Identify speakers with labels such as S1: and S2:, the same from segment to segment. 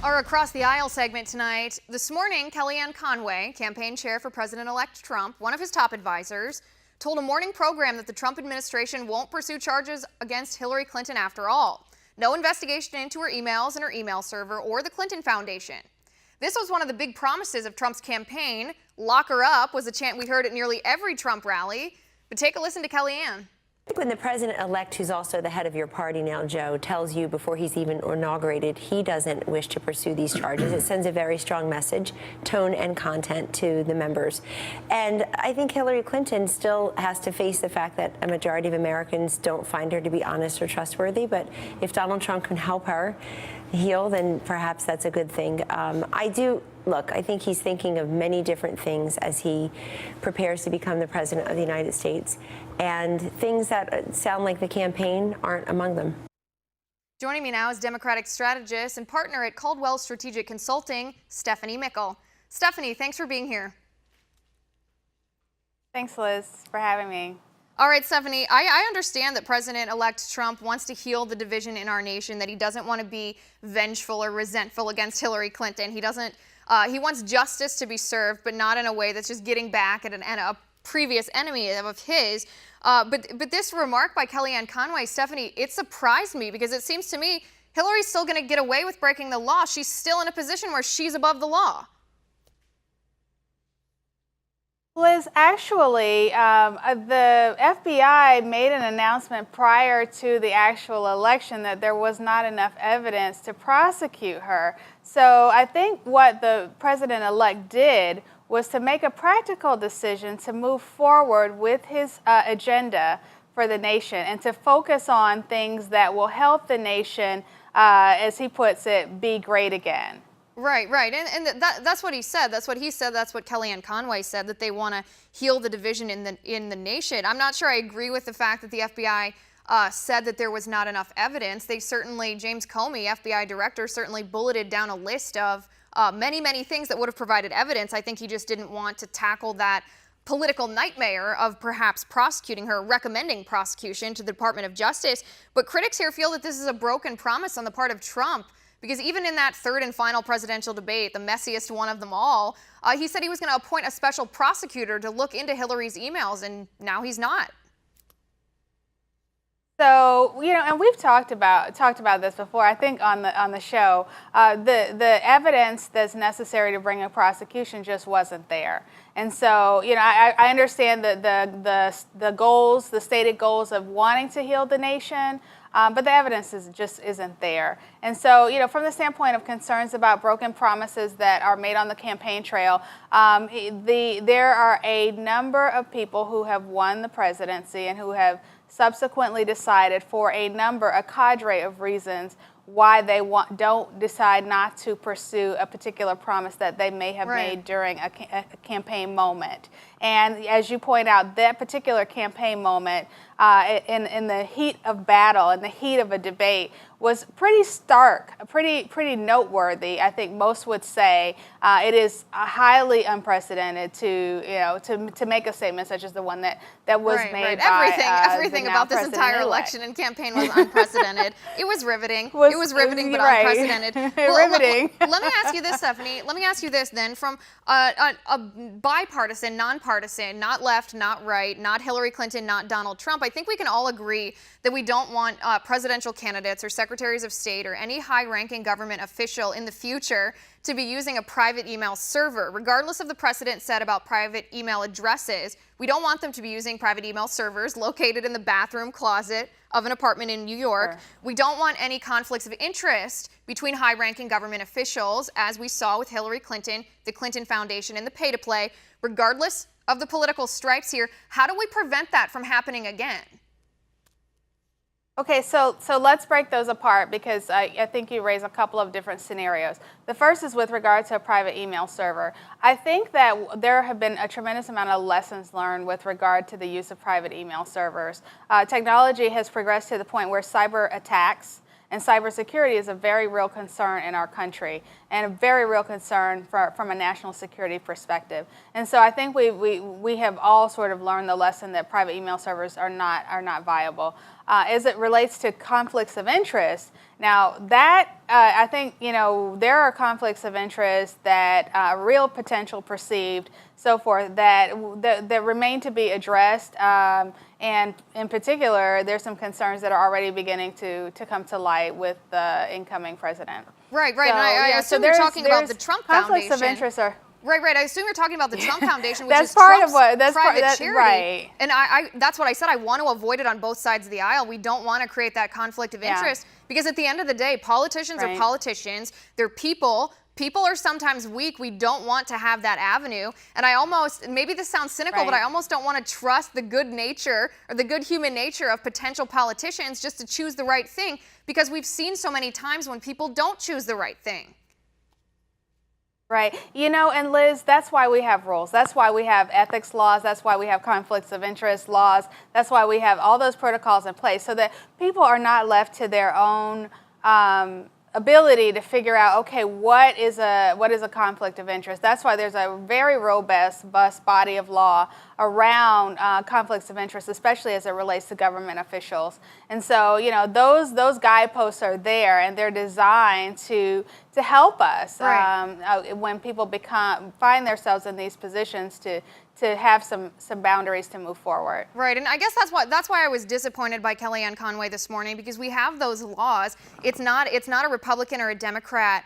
S1: Our Across the Aisle segment tonight. This morning, Kellyanne Conway, campaign chair for President-elect Trump, one of his top advisors, told a morning program that the Trump administration won't pursue charges against Hillary Clinton after all. No investigation into her emails and her email server or the Clinton Foundation. This was one of the big promises of Trump's campaign. Lock her up was a chant we heard at nearly every Trump rally. But take a listen to Kellyanne.
S2: When the president-elect, who's also the head of your party now, Joe, tells you before he's even inaugurated he doesn't wish to pursue these charges, it sends a very strong message, tone and content to the members. And I think Hillary Clinton still has to face the fact that a majority of Americans don't find her to be honest or trustworthy. But if Donald Trump can help her heal, then perhaps that's a good thing. Look, I think he's thinking of many different things as he prepares to become the president of the United States, and things that sound like the campaign aren't among them.
S1: Joining me now is Democratic strategist and partner at Caldwell Strategic Consulting, Stephanie Mickle. Stephanie, thanks for being here.
S3: Thanks, Liz, for having me.
S1: All right, Stephanie, I understand that President-elect Trump wants to heal the division in our nation, that he doesn't want to be vengeful or resentful against Hillary Clinton. He wants justice to be served, but not in a way that's just getting back at a previous enemy of his. But this remark by Kellyanne Conway, Stephanie, it surprised me because it seems to me Hillary's still going to get away with breaking the law. She's still in a position where she's above the law.
S3: Liz, actually, the FBI made an announcement prior to the actual election that there was not enough evidence to prosecute her. So I think what the president-elect did was to make a practical decision to move forward with his agenda for the nation and to focus on things that will help the nation, as he puts it, be great again.
S1: Right. And that's what he said. That's what he said. That's what Kellyanne Conway said, that they want to heal the division in the nation. I'm not sure I agree with the fact that the FBI said that there was not enough evidence. They certainly, James Comey, FBI director, certainly bulleted down a list of many things that would have provided evidence. I think he just didn't want to tackle that political nightmare of perhaps prosecuting her, recommending prosecution to the Department of Justice. But critics here feel that this is a broken promise on the part of Trump. Because even in that third and final presidential debate, the messiest one of them all, he said he was going to appoint a special prosecutor to look into Hillary's emails, and now he's not.
S3: So, and we've talked about this before, I think on the show. The evidence that's necessary to bring a prosecution just wasn't there. And so, I understand the goals, the stated goals of wanting to heal the nation, but the evidence just isn't there. And so, from the standpoint of concerns about broken promises that are made on the campaign trail, there are a number of people who have won the presidency and who have subsequently decided for a cadre of reasons why they don't decide not to pursue a particular promise that they may have made during a campaign moment. And as you point out, that particular campaign moment in the heat of battle, in the heat of a debate, was pretty stark, pretty noteworthy. I think most would say it is highly unprecedented to make a statement such as the one that was made by
S1: everything about this entire election and campaign was unprecedented. It was riveting. It was riveting, but unprecedented.
S3: Riveting.
S1: Let me ask you this, Stephanie. Let me ask you this then, from a bipartisan, nonpartisan, not left, not right, not Hillary Clinton, not Donald Trump. I think we can all agree that we don't want presidential candidates or secretaries of state or any high-ranking government official in the future to be using a private email server. Regardless of the precedent set about private email addresses, we don't want them to be using private email servers located in the bathroom closet of an apartment in New York. Sure. We don't want any conflicts of interest between high-ranking government officials, as we saw with Hillary Clinton, the Clinton Foundation, and the pay-to-play. Regardless of the political stripes here, how do we prevent that from happening again?
S3: Okay, so let's break those apart, because I think you raise a couple of different scenarios. The first is with regard to a private email server. I think that there have been a tremendous amount of lessons learned with regard to the use of private email servers. Technology has progressed to the point where cyber attacks And cybersecurity is a very real concern in our country and a very real concern from a national security perspective. And so I think we have all sort of learned the lesson that private email servers are not viable. As it relates to conflicts of interest, now that I think, you know, there are conflicts of interest that real potential perceived, so forth, that remain to be addressed. And in particular, there's some concerns that are already beginning to come to light with the incoming president.
S1: Right.
S3: So,
S1: And I assume you're talking about the Trump
S3: conflicts
S1: Foundation.
S3: Of interest are.
S1: Right. I assume you're talking about the Trump Foundation, which
S3: That's
S1: is
S3: part
S1: Trump's
S3: of what that's
S1: private
S3: part,
S1: charity.
S3: Right.
S1: And that's what I said. I want to avoid it on both sides of the aisle. We don't want to create that conflict of interest because at the end of the day, politicians are politicians. They're people. People are sometimes weak. We don't want to have that avenue. And I almost, maybe this sounds cynical, but I almost don't want to trust the good nature or the good human nature of potential politicians just to choose the right thing, because we've seen so many times when people don't choose the right thing.
S3: Right. You know, and Liz, that's why we have rules. That's why we have ethics laws. That's why we have conflicts of interest laws. That's why we have all those protocols in place so that people are not left to their own ability to figure out, okay, what is a conflict of interest. That's why there's a very robust body of law around conflicts of interest, especially as it relates to government officials. And so, you know, those guideposts are there, and they're designed to help us when people find themselves in these positions to have some boundaries to move forward.
S1: Right, and I guess that's why I was disappointed by Kellyanne Conway this morning, because we have those laws. It's not a Republican or a Democrat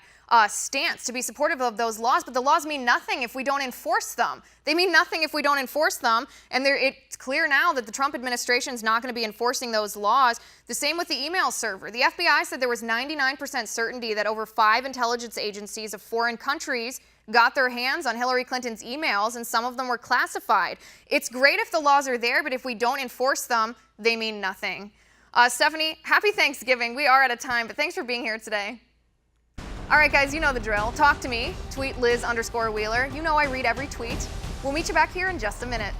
S1: stance to be supportive of those laws, but the laws mean nothing if we don't enforce them. They mean nothing if we don't enforce them, and it's clear now that the Trump administration is not going to be enforcing those laws. The same with the email server. The FBI said there was 99% certainty that over 5 intelligence agencies of foreign countries got their hands on Hillary Clinton's emails, and some of them were classified. It's great if the laws are there, but if we don't enforce them, they mean nothing. Stephanie, happy Thanksgiving. We are out of time, but thanks for being here today. All right, guys, you know the drill. Talk to me. Tweet Liz_Wheeler. You know I read every tweet. We'll meet you back here in just a minute.